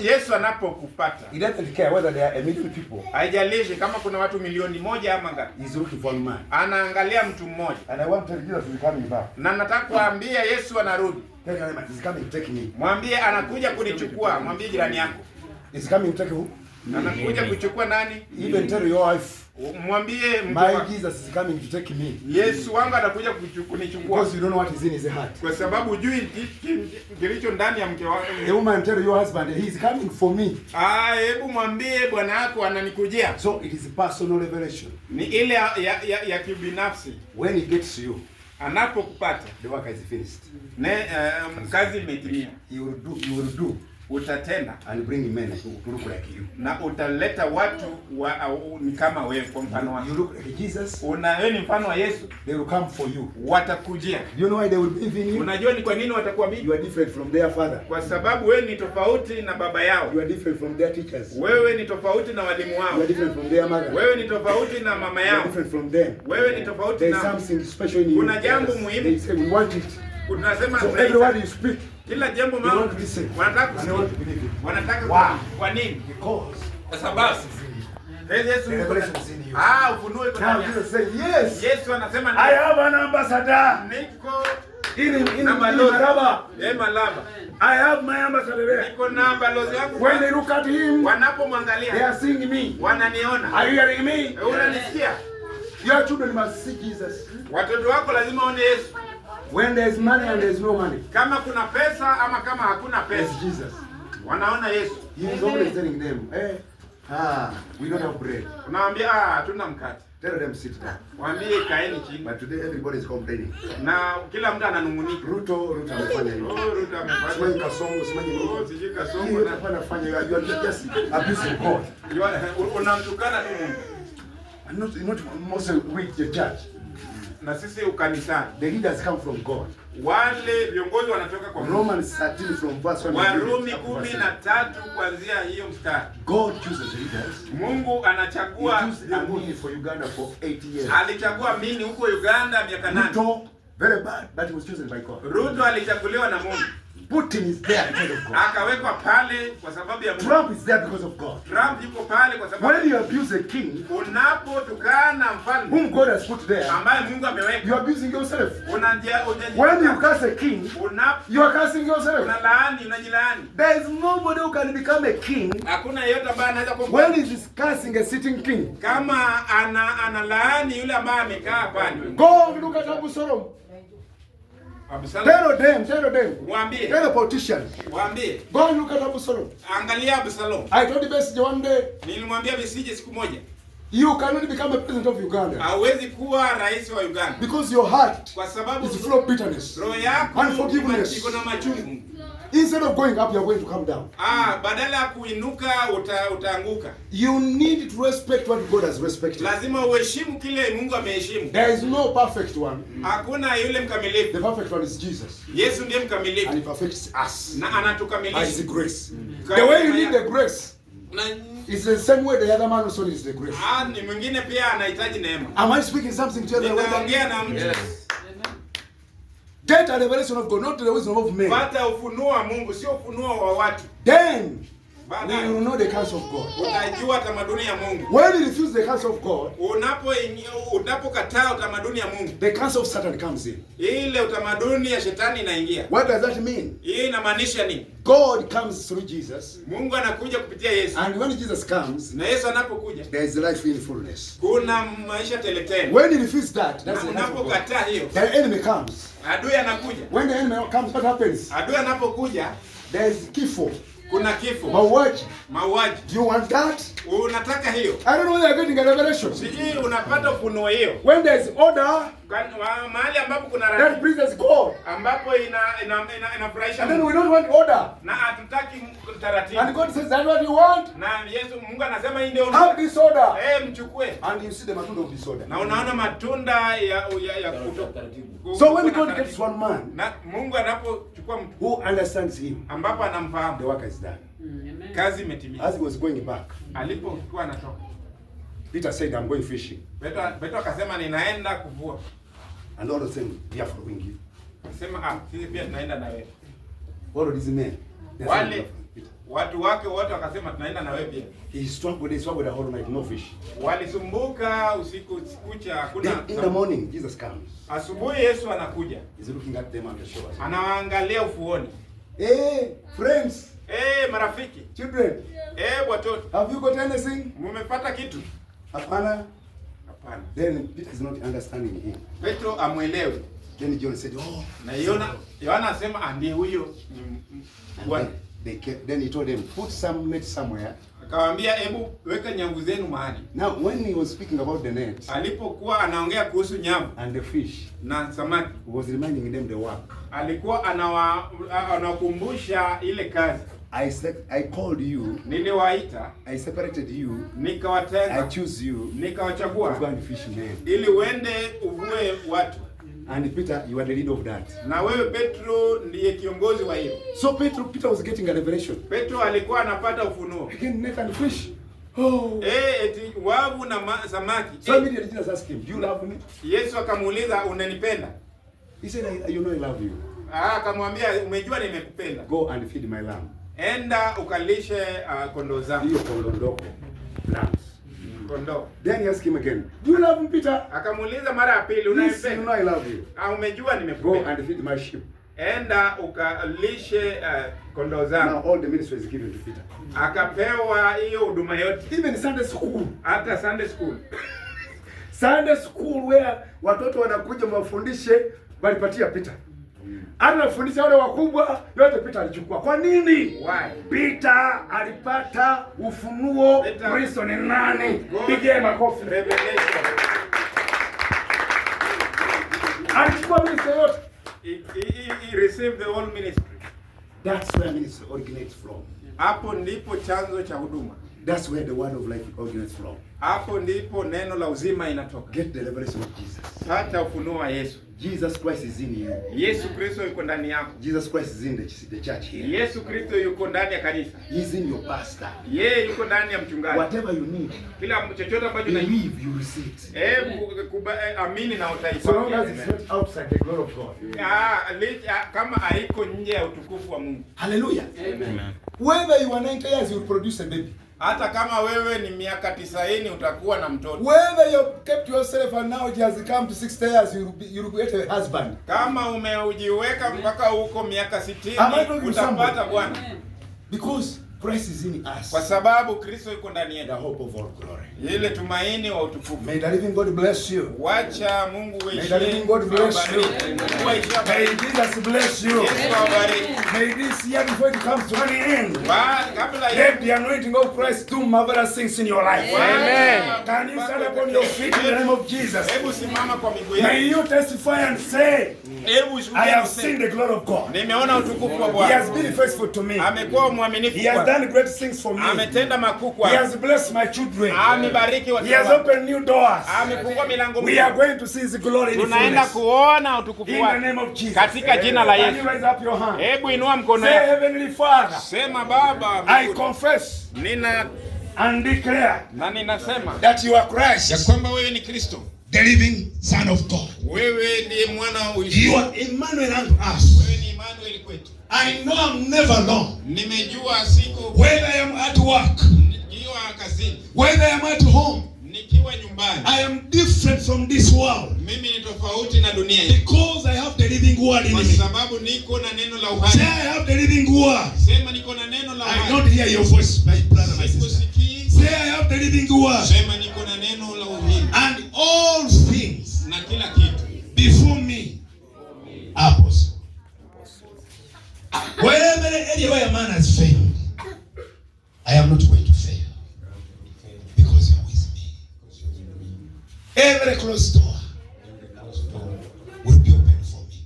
Yesu anapokupata, he doesn't care whether there are a million people. Haijalishi kama kuna watu milioni moja ama ngapi. He's looking for a man. Anaangalia mtu mmoja. And I want to tell Jesus is coming back. Na nataka kuambia Yesu anarudi. Tell him he's coming to take me. Mwambie anakuja kunichukua. Mwambie jirani yako. He's coming to take who? Anakuja kuchukua nani? Even tell your wife. Mwambie my Jesus is coming to take me. Yesu wangu anakuja kunichukua. Because you don't know what is in his heart. Kwa sababu hujui kilicho ndani ya mke wako. A woman tell your husband he is coming for me. Hebu mwambie bwana yako ananikujia. So it is a personal revelation. Ni ile ya kibinafsi. When he gets to you, anapokupata, the work is finished. Kazi imetimia. You will do. Utatenda and bring men to look like you. Na utaleta watu ni kama wewe kwa mfano wako. You look like Jesus. Wewe ni mfano wa Yesu. They will come for you. Watakujia. You know why they will believe in you? Unajua ni kwa nini watakuamini? You are different from their father. Kwa sababu wewe ni tofauti na baba yao. You are different from their teachers. Wewe ni tofauti na walimu wao. You are different from their mother. Wewe ni tofauti na mama yao. You are different from them. Wewe ni tofauti na. There is something special in you. Kuna jambo muhimu. They say we want it. Unasema so every word you speak. Kila jambo mama wanataka kusikia. Wanataka kwa nini? Because kwa sababu Yesu ufunuo iko ndani yako. Yesu anasema I have an ambassador. Niko in Malaba. Malaba. I have my ambassador there. Niko na balozi wangu. When they look at him, wanapomwangalia, they are seeing me. Wananiona. Are you hearing me? Unanisikia? Your children must see Jesus. Watoto wako lazima waone Yesu. When there is money and there is no money. Kama kuna pesa ama kama hakuna pesa. Yes, Jesus. Wanaona Yesu. He is always telling them, we don't have bread. Unawaambia hatuna mkate. Tell them sit down. Waambie kaeni chini. But today everybody is complaining. Na kila mtu ananungunika. Ruto amefanya hivi. Ruto amefanya. Simani Kasongo, simani hivi. Siji Kasongo na anafanya you are just abusing God. Unamtukana tu Mungu. Not most with the church. Na sisi ukanisani. The leaders come from God. Wale viongozi wanatoka kwa Romans 13 from verse 1. Warumi 13 kuanzia hiyo mstari. God chooses leaders. Mungu anachagua Amini for Uganda for 8 years. Alichagua mimi huko Uganda miaka 8. Ruto, very bad, but he was chosen by God. Ruto alichaguliwa na Mungu. Putin is there because of God. Akawekwa pale kwa sababu ya Mungu. Trump is there because of God. Trump yuko pale kwa sababu when you abuse a king, unapotukana mfalme whom God has put there, ambaye Mungu ameweka, you are abusing yourself. Unajilaani. When you curse a king, you are cursing yourself. Unajilaani. There is nobody who can become a king. Hakuna yeyote ambaye anaweza kuwa when he is cursing a sitting king. Kama analaani yule ambaye amekaa pale. Go look at Absalom. Tell them. Mwambie. Tell the politician. Mwambie. Go and look at Absalom. Angalia Absalom. I told the best one day. Nilimwambia Besigye siku moja. You cannot become a president of Uganda. Hauwezi kuwa rais wa Uganda. Because your heart kwa sababu is full of bitterness. Roho yako unforgiveness. iko na machungu. Instead of going up, you are going to come down. Badala ya kuinuka utaanguka. You need to respect what God has respected. Lazima uheshimu kile Mungu ameheshimu. There is no perfect one. Hakuna yule mkamilifu. The perfect one is Jesus. Yesu ndiye mkamilifu. And he perfects us. Na anatukamilisha. By his grace. The way you need the grace It's the same way the other man also needs the grace. Ni mwingine pia anahitaji neema. Am I speaking something to you? Ninaongea na mtu. Get a revelation of God, not the wisdom of men. Pata ufunuo wa Mungu, sio ufunuo wa watu. Then we will know the counsel of God. Utajua tamaduni ya Mungu. When you refuse the counsel of God, unapokataa utamaduni ya Mungu, the counsel of Satan comes in. Ile utamaduni ya shetani inaingia. What does that mean? Hii inamaanisha nini? God comes through Jesus. Mungu anakuja kupitia Yesu. And when Jesus comes, na Yesu anapokuja, there is life in fullness. Kuna maisha teletele. When you refuse that, that's the unapokataa hiyo, the enemy comes. Adui anakuja. When the enemy comes, what happens? Adui anapokuja, there is kifo. Kuna kifo. Mauaji. Mauaji. Do you want that? Unataka hiyo? I don't know whether you're getting a revelation. Siji unapata ufunuo hiyo. When there is order, mahali ambapo kuna ratiba, that pleases God. Ambapo inafurahisha. And then we don't want order. Na hatutaki taratibu. And God says, that's what you want. Na Yesu Mungu anasema hii ndio. Have disorder. Mchukue. And you see the matunda of disorder. Na unaona matunda ya kuto. So when God gets one man, na Mungu anapochukua mtu who understands him, ambapo anamfahamu, the work is done. Kazi imetimia. As he was going back, alipokuwa anatoka, Peter said, I'm going fishing. Petro akasema ninaenda kuvua. And all of them, we are following you. Akasema sisi pia tunaenda na wewe. All of these men, wale watu wake wote wakasema tunaenda na wewe pia. He struggled the whole night, no fish. Walisumbuka usiku kucha, hakuna. In the morning, Jesus comes. Asubuhi Yesu anakuja. He's looking at them on the shore. Anaangalia ufuoni. Hey, friends. Hey, marafiki. Children. Hey, watoto. Have you got anything? Mumepata kitu? Hapana. Hapana. Then Peter is not understanding him. Petro amuelewi. Then John said, oh. Na Yohana asema ndiye huyo. Then he told them, put some net somewhere. Akawaambia hebu weka nyavu zenu mahali. Now when he was speaking about the net, alipokuwa anaongea kuhusu nyavu and the fish na samaki, he was reminding them the work. Alikuwa anawakumbusha ile kazi. I called you. Niliwaita. I separated you. Nikawatenga. I choose you. Nikawachagua. To go and fish men. Ili uende uvue watu. And Peter, you are the leader of that. Na wewe Petro ndiye kiongozi wa hiyo. So Peter was getting a revelation. Petro alikuwa anapata ufunuo. Again, net and fish. Oh. Eti wavu na samaki. So immediately Jesus asked him, do you love me? Yesu akamuuliza unanipenda? He said, you know I love you. Akamwambia umejua nimekupenda. Go and feed my lamb. Enda ukalishe kondoo zangu. Hiyo kondoo ndogo. Lambs. Kondoo. Then he asked him again, do you love me, Peter? Akamuuliza mara ya pili unanipenda? You know I love you. Umejua nimekupenda. Go and feed my sheep. Enda ukalishe kondoo zangu. Now all the ministry is given to Peter. Akapewa hiyo huduma yote. Even Sunday school. Hata Sunday school. Sunday school where watoto wanakuja mawafundishe walipatia Peter. Anafundisha wale wakubwa yote Peter alichukua. Kwa nini? Why? Peter alipata ufunuo. Kristo ni nani? Pigie makofi. Revelation. Alichukua ministry yote. He received the whole ministry. That's where ministry originates from. Hapo ndipo chanzo cha huduma. That's where the word of life originates from. Hapo ndipo neno la uzima inatoka. Get the revelation of Jesus. Hata ufunuo wa Yesu. Jesus Christ is in you. Yesu Kristo yuko ndani yako. Jesus Christ is in the church here. Yesu Kristo yuko ndani ya kanisa. He is in your pastor. Yeye yuko ndani ya mchungaji. Whatever you need. Kila chochote ambacho believe you receive. Amini na utaipata. So long as it's not outside the glory of God. Kama haiko nje ya utukufu wa Mungu. Hallelujah. Amen. Whether you are 90 years, you will produce a baby. Hata kama wewe ni miaka 90 utakuwa na mtoto. Whether you kept yourself and now it has come to 60 years, you will get a husband. Kama umeujiweka mpaka huko miaka 60 utapata bwana. Because Christ is in us. Kwa sababu Kristo yuko ndani yetu. The hope of all glory. Ile tumaini wa utukufu. May the living God bless you. Wacha Mungu wewe. May the living God bless you. May Jesus bless you. Yesu awabariki. May this year before it comes to an end. Kabla let the anointing of Christ do marvelous things in your life. Amen. Can you stand up on your feet in the name of Jesus? Hebu simama kwa miguu yako. May you testify and say, I have seen the glory of God. Nimeona utukufu wa He Bwana. has been faithful to me. Amekuwa mwaminifu. He has done great things for me. Ametenda makuu kwangu. He has blessed my children. Amebariki watoto wangu. He has opened new doors. Amefungua milango mipya. We are going to see his glory in tunaenda kuona utukufu wake. In the name of Jesus. Katika jina la Yesu. Raise up your hand. Hebu inua mkono wako. Say, Heavenly Father. Sema Baba. I confess. Nina and declare. Na ninasema. That you are Christ. Ya kwamba wewe ni Kristo. The living Son of God. Wewe ndiye mwana wa Mungu. You are Emmanuel unto us. Wewe ni Emmanuel kwetu. I know I'm never alone. Nimejua siku whether I am at work, nikiwa kazini, whether I am at home, nikiwa nyumbani, I am different from this world. Mimi ni tofauti na dunia hii. Because I have the living word in me. Kwa sababu niko na neno la uhai. Say I have the living word. Sema niko na neno la uhai. I don't hear your voice, my brother, my sister. Say I have the living word. Sema niko na neno la uhai. And all things na kila kitu before me are possible. Wherever any man has failed, I am not going to fail. Because you are with me. Every closed door will be open for me.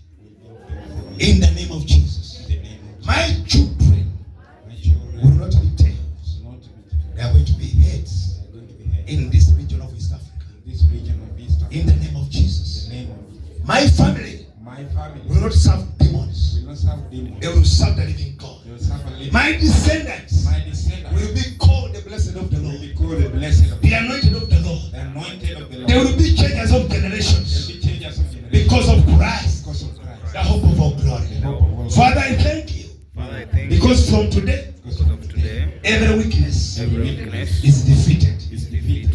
In the name of Jesus. My children will not be tails. They are going to be heads in this region of East Africa. In the name of Jesus. My family will not serve demons. They will serve the living God. My descendants will be called the blessed of the Lord. The anointed of the Lord. They will be changers of generations. Because of Christ, the hope of our glory. Father, I thank you. Because from today, every weakness is defeated.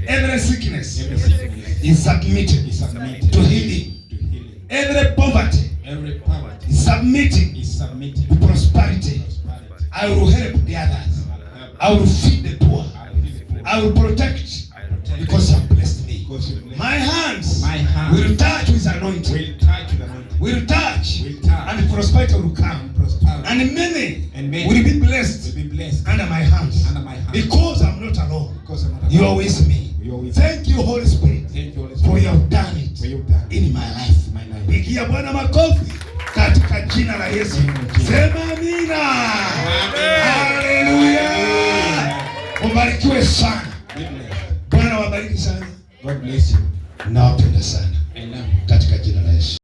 Every sickness is submitted to healing. Every poverty is submitting to prosperity. I will help the others. I will feed the poor. I will protect because you have blessed me. My hands will touch with anointing. Will touch and prosperity will come. And many will be blessed under my hands. Because I'm not alone. You are with me. Thank you, Holy Spirit, for you have done it in my life. Pigia Bwana makofi katika jina la Yesu. Sema amina. Haleluya. Ubarikiwe sana. Bwana wabariki sana. God bless you. Nawapenda sana. Katika jina la Yesu.